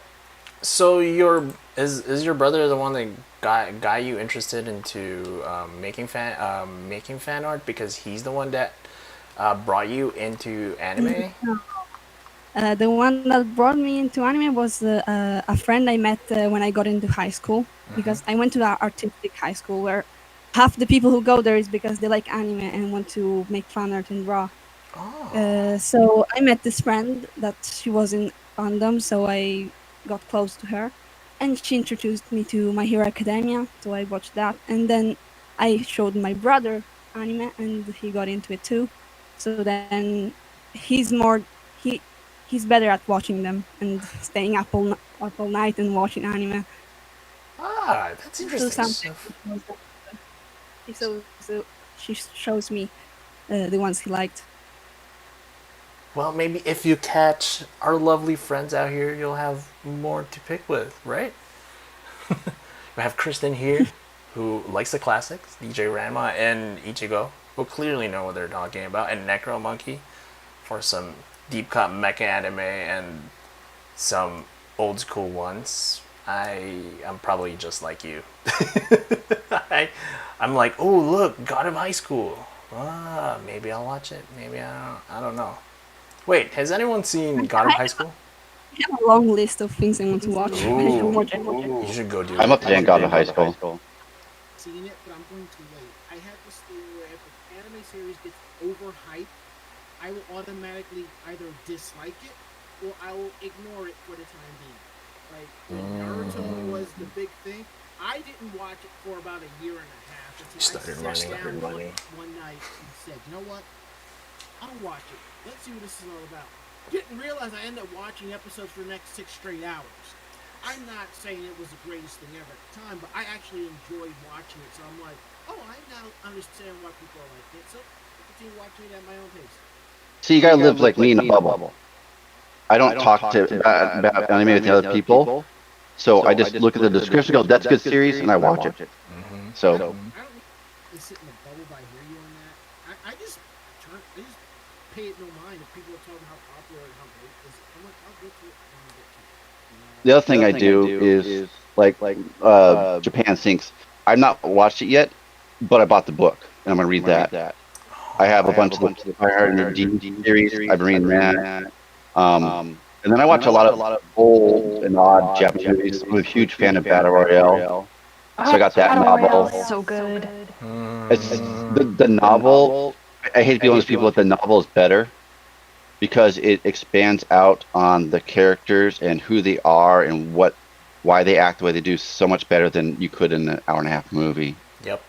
is your brother the one that got you interested into making fan art, because he's the one that brought you into anime? The one that brought me into anime was a friend I met when I got into high school, because I went to an artistic high school where half the people who go there is because they like anime and want to make fan art and draw. Oh. So I met this friend that she was in fandom, so I got close to her, and she introduced me to My Hero Academia, so I watched that, and then I showed my brother anime, and he got into it too. So then he's more he's better at watching them and staying up all night and watching anime. Ah, that's So interesting. she shows me the ones he liked. Well, maybe if you catch our lovely friends out here, you'll have more to pick with, right? We have Kristen here, who likes the classics, DJ Ranma and Ichigo, who clearly know what they're talking about, and Necro Monkey for some deep cut mecha anime and some old school ones. I'm probably just like you. I'm like, oh look, God of High School. Maybe I'll watch it. Maybe I don't know. Wait, has anyone seen God of High School? I have a long list of things I want to watch. You should go do it. I'm up to date on God of High School. Seen it, but I'm going too late. I have this thing where if an anime series gets overhyped, I will automatically either dislike it or I will ignore it for the time being. Like when Naruto was the big thing, I didn't watch it for about a year and a half until I sat down one night and said, you know what? I'll watch it. Let's see what this is all about. Didn't realize I ended up watching episodes for the next 6 straight hours. I'm not saying it was the greatest thing ever at the time, but I actually enjoyed watching it. So I'm like, oh, I now understand why people are like it. So I continue watching it at my own pace. So you gotta live like me in a bubble. I don't talk about anime with other people, so I just look at the description, go, that's a good series, and I watch it. So I don't really sit in the bubble by hear you on that. I just pay it no mind if people are talking how popular and how great it is. I'm like, I'll get to it when I get to it. the other thing I do is like Japan Sinks. I've not watched it yet, but I bought the book and I'm gonna read that. I have a bunch of the Fire and D series. I've been reading that. And then I watch a lot of old and odd Japanese movies. I'm a huge fan of Battle Royale. So I got that novel. So good. It's the novel. I hate to be one of those people, but the novel is better because it expands out on the characters and who they are and why they act the way they do so much better than you could in an hour and a half movie. Yep.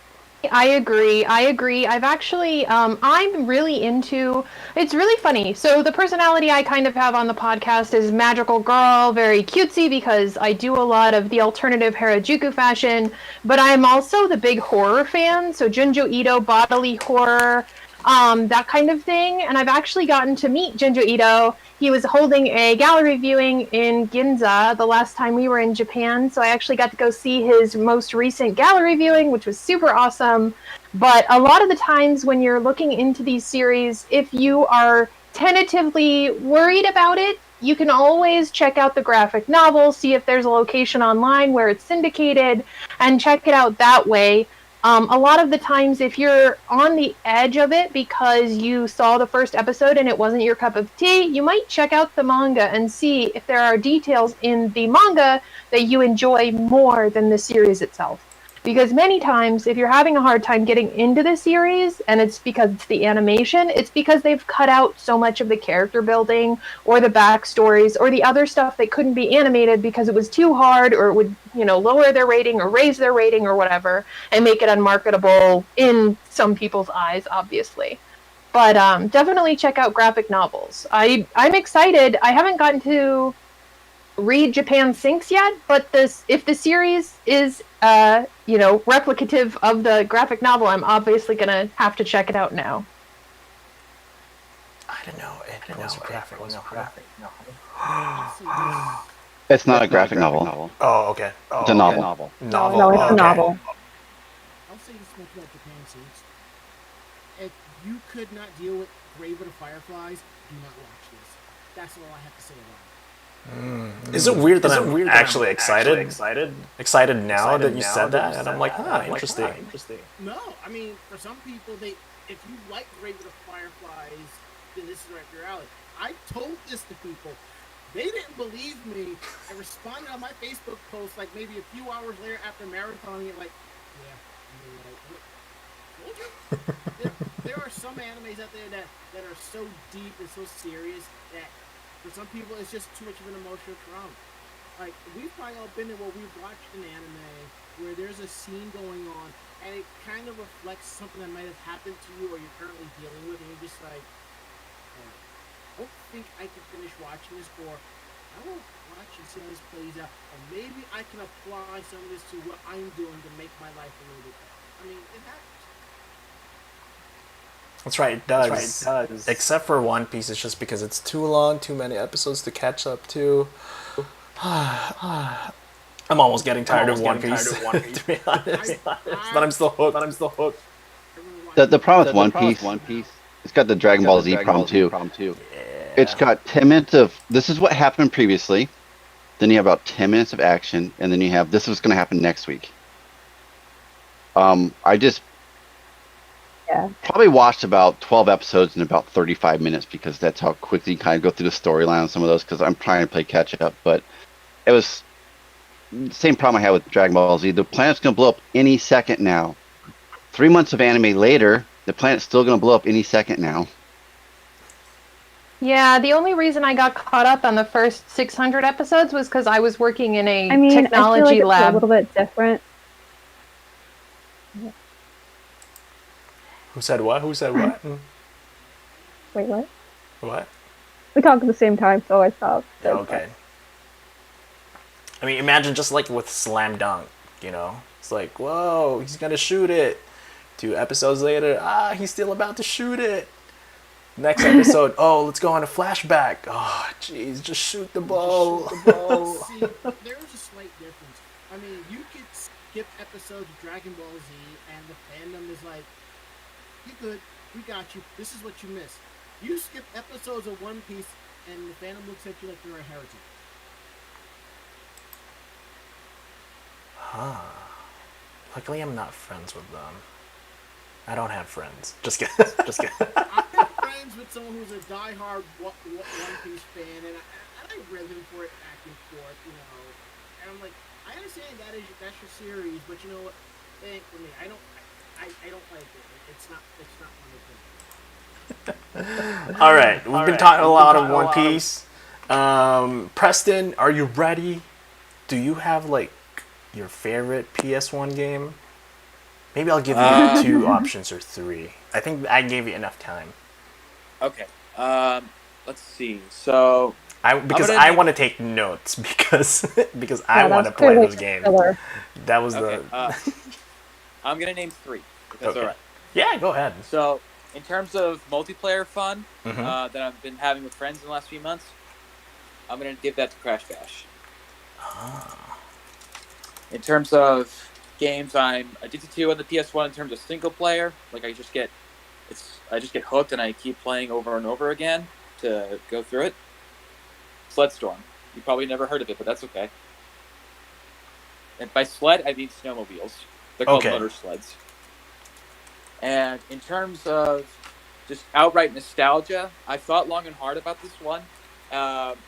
I agree. I've actually, I'm really into, it's really funny. So the personality I kind of have on the podcast is magical girl, very cutesy because I do a lot of the alternative Harajuku fashion, but I'm also the big horror fan. So Junjo Ito, bodily horror, that kind of thing. And I've actually gotten to meet Junjo Ito. He was holding a gallery viewing in Ginza the last time we were in Japan. So I actually got to go see his most recent gallery viewing, which was super awesome. But a lot of the times when you're looking into these series, if you are tentatively worried about it, you can always check out the graphic novel, see if there's a location online where it's syndicated, and check it out that way. A lot of the times, if you're on the edge of it because you saw the first episode and it wasn't your cup of tea, you might check out the manga and see if there are details in the manga that you enjoy more than the series itself. Because many times, if you're having a hard time getting into the series, and it's because it's the animation, it's because they've cut out so much of the character building, or the backstories, or the other stuff that couldn't be animated because it was too hard, or it would, lower their rating, or raise their rating, or whatever, and make it unmarketable in some people's eyes, obviously. But definitely check out graphic novels. I'm excited. I haven't gotten to read Japan Sinks yet, but if the series is replicative of the graphic novel, I'm obviously gonna have to check it out now. didn't know it was a graphic novel. I'll say this. It's not a graphic novel. Oh, okay. It's a novel. Novel. No, it's a okay. novel. I'll say this much about Japan suits. If you could not deal with Grave of the Fireflies, do not watch this. That's all I have to say about it. Is it weird that I'm actually excited? Excited now that you said that, and I'm like, interesting. No, I mean, for some people, if you like Grave of the Fireflies, then this is right up your alley. I told this to people. They didn't believe me and responded on my Facebook post like maybe a few hours later after marathoning it, like, yeah, you're right. Told you? There are some animes out there that are so deep and so serious that for some people it's just too much of an emotional trauma. Like, we've probably all been there where we've watched an anime where there's a scene going on and it kind of reflects something that might have happened to you or you're currently dealing with, and you're just like, I don't think I can finish watching this, or I won't watch and see how this plays out, or maybe I can apply some of this to what I'm doing to make my life a little bit better. I mean, it happens. That's right, it does. Except for One Piece, it's just because it's too long, too many episodes to catch up to. I'm almost getting tired of One Piece, to be honest. But I'm still hooked. The problem with One Piece, it's got the Dragon Ball Z problem too. It's got 10 minutes of, this is what happened previously. Then you have about 10 minutes of action, and then you have, this is what's going to happen next week. I just probably watched about 12 episodes in about 35 minutes because that's how quickly you kind of go through the storyline on some of those, because I'm trying to play catch up. But it was the same problem I had with Dragon Ball Z. The planet's going to blow up any second now. 3 months of anime later, the planet's still going to blow up any second now. Yeah, the only reason I got caught up on the first 600 episodes was because I was working in a I feel technology like it's lab. a little bit different. Who said what? Wait, what? What? We talked at the same time, so I stopped. Yeah, okay. I mean, imagine just like with Slam Dunk, you know? It's like, whoa, he's gonna shoot it. 2 episodes later, he's still about to shoot it. Next episode, let's go on a flashback. Oh, jeez, just shoot the ball. See, there's a slight difference. I mean, you could skip episodes of Dragon Ball Z, and the fandom is like, "You good? We got you. This is what you missed." You skip episodes of One Piece, and the fandom looks at you like you're a heretic. Luckily, I'm not friends with them. I don't have friends. Just kidding. I'm friends with someone who's a diehard One Piece fan, and I read him for it back and forth, you know. And I'm like, I understand that's your series, but you know what? It ain't for me. I don't like it. It's not my thing. All right, we've been talking a lot of One Piece. Preston, are you ready? Do you have like your favorite PS1 game? Maybe I'll give you 2 options or 3. I think I gave you enough time. Okay. Let's see. So I want to take notes because I want to play those games. That was okay. I'm gonna name 3. If that's all right. Yeah, go ahead. So, in terms of multiplayer fun that I've been having with friends in the last few months, I'm gonna give that to Crash Bash. In terms of games I'm addicted to on the PS1 in terms of single player, like I just get hooked and I keep playing over and over again to go through it. Sledstorm. You probably never heard of it, but that's okay. And by sled, I mean snowmobiles. They're called motor sleds. And in terms of just outright nostalgia, I thought long and hard about this one.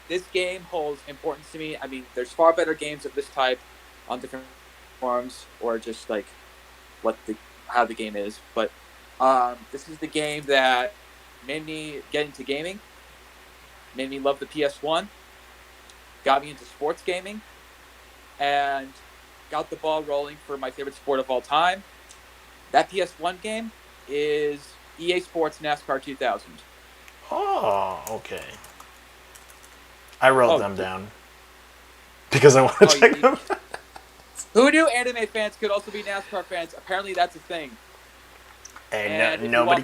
This game holds importance to me. I mean, there's far better games of this type on different forms, or just like how the game is. But this is the game that made me get into gaming, made me love the PS1, got me into sports gaming, and got the ball rolling for my favorite sport of all time. That PS1 game is EA Sports NASCAR 2000. Oh, okay. I wrote them down because I want to check them. Who knew anime fans could also be NASCAR fans? Apparently that's a thing. And nobody...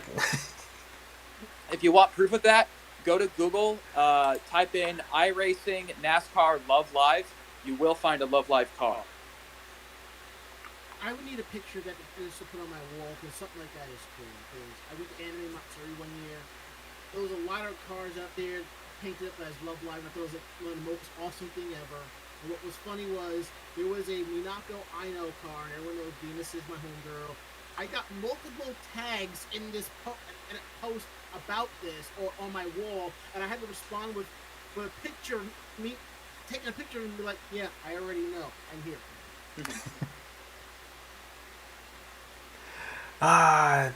If you want proof of that, go to Google, type in iRacing NASCAR Love Live. You will find a Love Live car. I would need a picture that just to put on my wall because something like that is cool. Because I went to Anime Matsuri one year. There was a lot of cars out there painted up as Love Live. I thought it was like one of the most awesome thing ever. And what was funny was there was a Minako Aino car, and everyone knows Venus is my homegirl. I got multiple tags in this in a post about this or on my wall, and I had to respond with a picture, me taking a picture and be like, "Yeah, I already know. I'm here."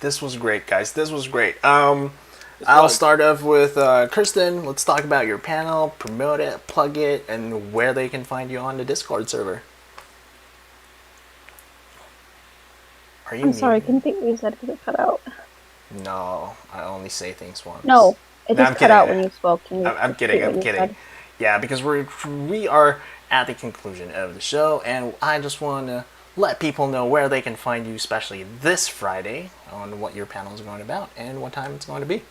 This was great, guys. This was great. I'll start off with Kirsten. Let's talk about your panel, promote it, plug it, and where they can find you on the Discord server. Are you I'm sorry, muted? can you think what you said because it cut out? No, I only say things once. No, it No, just I'm cut kidding. out when you spoke. Can you I'm kidding. repeat what I'm you kidding. said? Yeah, because we are at the conclusion of the show, and I just want to let people know where they can find you, especially this Friday, on what your panel is going about and what time it's going to be.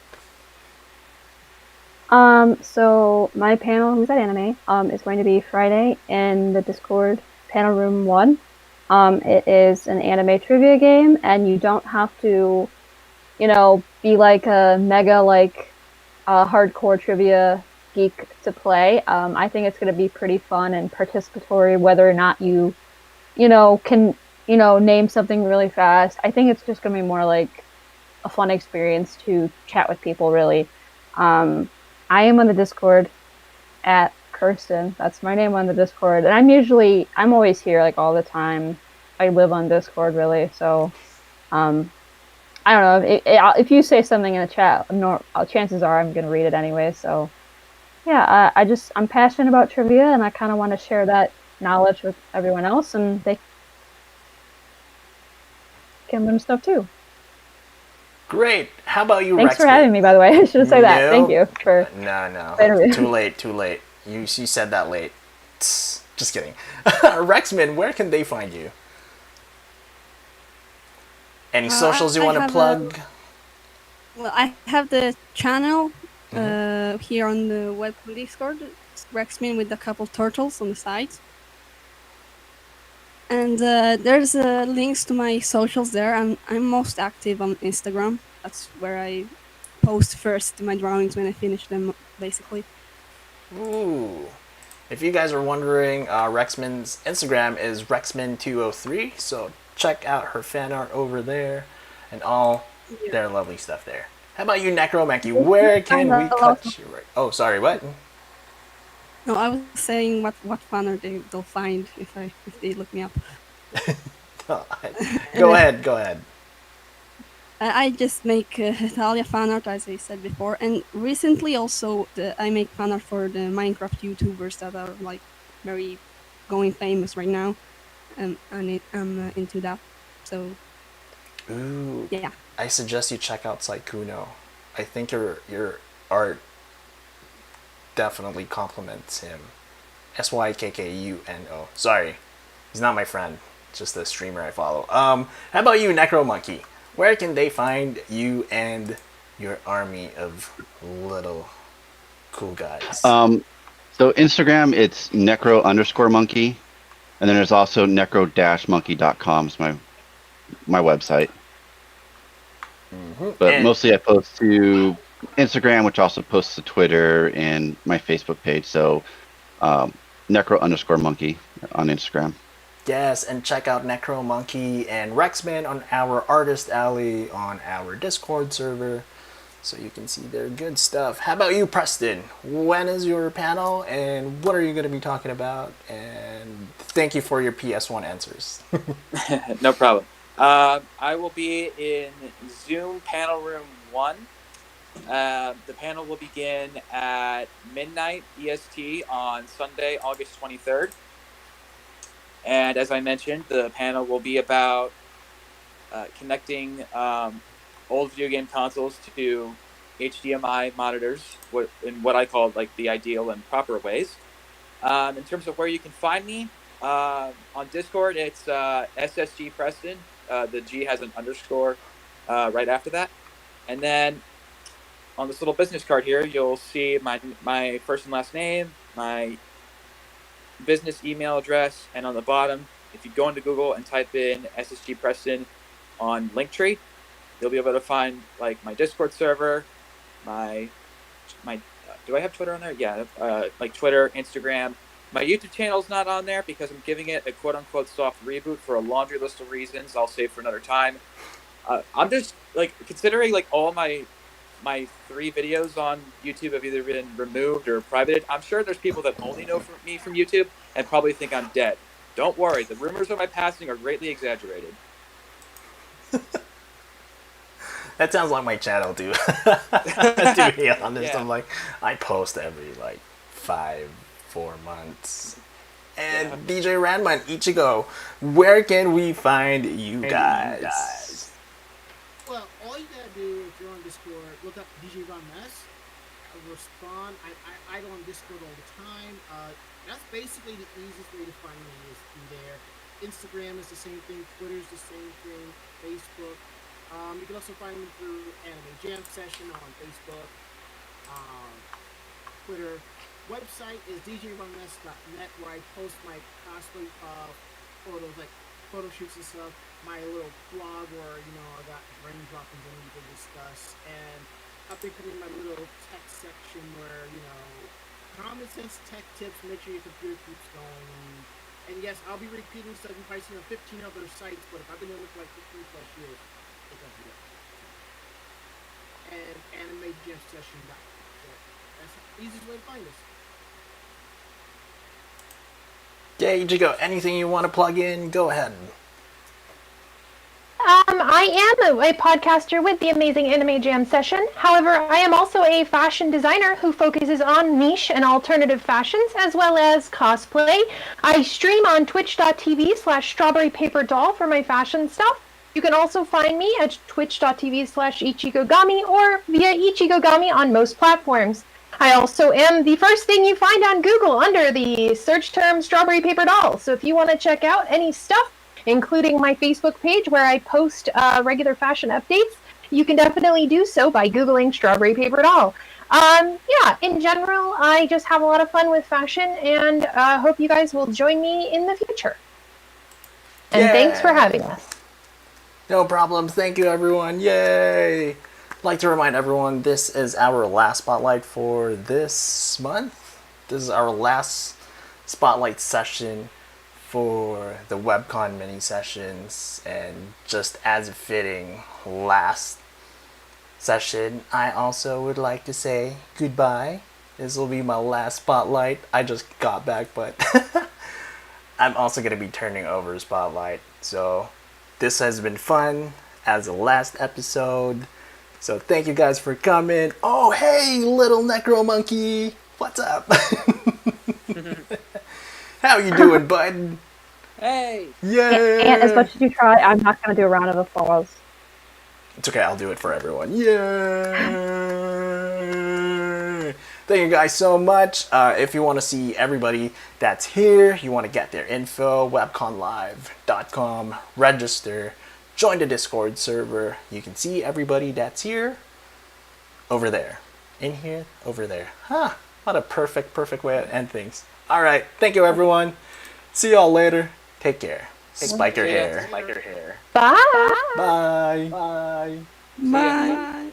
So my panel, Who's That Anime, is going to be Friday in the Discord panel room 1. It is an anime trivia game, and you don't have to, be like a mega, hardcore trivia geek to play. I think it's going to be pretty fun and participatory, whether or not you can, name something really fast. I think it's just going to be more like a fun experience to chat with people, really. I am on the Discord at Kirsten. That's my name on the Discord. And I'm always here, all the time. I live on Discord, really. So, I don't know. If you say something in the chat, chances are I'm going to read it anyway. So, yeah, I'm passionate about trivia, and I kind of want to share that knowledge with everyone else, and they can learn stuff too. Great. How about you, Thanks Rexman? for having me, by the way. I should say that. Thank you for... No. Interview. Too late. You said that late. Just kidding. Rexman, where can they find you? Any socials you want to plug? Well, I have the channel here on the web Discord. It's Rexman with a couple turtles on the side. And there's links to my socials there. I'm most active on Instagram. That's where I post first my drawings when I finish them, basically. Ooh. If you guys are wondering, Rexman's Instagram is Rexman203, so check out her fan art over there and all their lovely stuff there. How about you, Necromancy? Where can we catch you? Oh, sorry, what? No, I was saying what fan art they'll find if they look me up. Go ahead. I just make Italia fan art, as I said before, and recently also I make fan art for the Minecraft YouTubers that are very going famous right now, and I'm into that. So, ooh, yeah. I suggest you check out Saikuno. I think your art definitely compliments him. SYKKUNO. Sorry, he's not my friend. Just a streamer I follow. How about you, Necromonkey? Where can they find you and your army of little cool guys? So Instagram, it's necro_monkey, and then there's also necro-monkey.com is my website. Mm-hmm. But mostly I post to Instagram, which also posts to Twitter and my Facebook page. So necro_monkey on Instagram. Yes, and check out Necromonkey and Rexman on our Artist Alley on our Discord server, so you can see their good stuff. How about you, Preston? When is your panel, and what are you going to be talking about? And thank you for your PS1 answers. No problem. I will be in Zoom panel room 1. The panel will begin at midnight EST on Sunday, August 23rd. And as I mentioned, the panel will be about connecting old video game consoles to HDMI monitors in what I call the ideal and proper ways. In terms of where you can find me, on Discord, it's SSG Preston. The G has an underscore right after that. And then on this little business card here, you'll see my first and last name, my business email address, and on the bottom, if you go into Google and type in SSG Preston on Linktree, you'll be able to find like my Discord server, my do I have Twitter on there? Yeah, like Twitter, Instagram. My YouTube channel's not on there because I'm giving it a quote-unquote soft reboot for a laundry list of reasons I'll save for another time. I'm just like considering like all my 3 videos on YouTube have either been removed or privated. I'm sure there's people that only know me from YouTube and probably think I'm dead. Don't worry, the rumors of my passing are greatly exaggerated. That sounds like my channel, dude. To be honest, Yeah. I'm like, I post every like 4 months. And DJ Ranma and Ichigo, where can we find you guys? Well, all you gotta do if you're on Discord, look up DJ Von Mess. Respond. I go on Discord all the time. That's basically the easiest way to find me is through there. Instagram is the same thing. Twitter's the same thing. Facebook. You can also find me through Anime Jam Session on Facebook, Twitter. Website is djrunmess.net where I post my cosplay photos, like photo shoots and stuff. My little blog where, I got raindrop and things to discuss. And up there comes my little tech section where, common sense tech tips, make sure your computer keeps going. And yes, I'll be repeating stuff you've probably seen on 15 other sites, but if I've been doing it for like 15 plus years, it doesn't work. And AnimeJamSession.com. So that's the easiest way to find us. Yeah, Ichigo, anything you want to plug in, go ahead. I am a podcaster with the amazing Anime Jam Session. However, I am also a fashion designer who focuses on niche and alternative fashions, as well as cosplay. I stream on twitch.tv/strawberrypaperdoll for my fashion stuff. You can also find me at twitch.tv/ichigogami or via Ichigogami on most platforms. I also am the first thing you find on Google under the search term Strawberry Paper Doll. So if you want to check out any stuff, including my Facebook page where I post regular fashion updates, you can definitely do so by Googling Strawberry Paper Doll. In general, I just have a lot of fun with fashion and hope you guys will join me in the future. And thanks for having us. No problem. Thank you, everyone. Yay! I'd like to remind everyone this is our last spotlight for this month. This is our last spotlight session for the WebCon mini sessions, and just as a fitting last session, I also would like to say goodbye. This will be my last spotlight. I just got back, but I'm also going to be turning over spotlight. So this has been fun as the last episode. So thank you guys for coming. Oh, hey, little Necro Monkey. What's up? How you doing, bud? Hey! Yay! And as much as you try, I'm not going to do a round of applause. It's okay, I'll do it for everyone. Yay! Thank you guys so much. If you want to see everybody that's here, you want to get their info, webconlive.com, register, join the Discord server. You can see everybody that's here over there. In here, over there. Huh, what a perfect way to end things. Alright, thank you everyone. See y'all later. Take care. Spike your hair. Bye! Bye. Bye. Bye.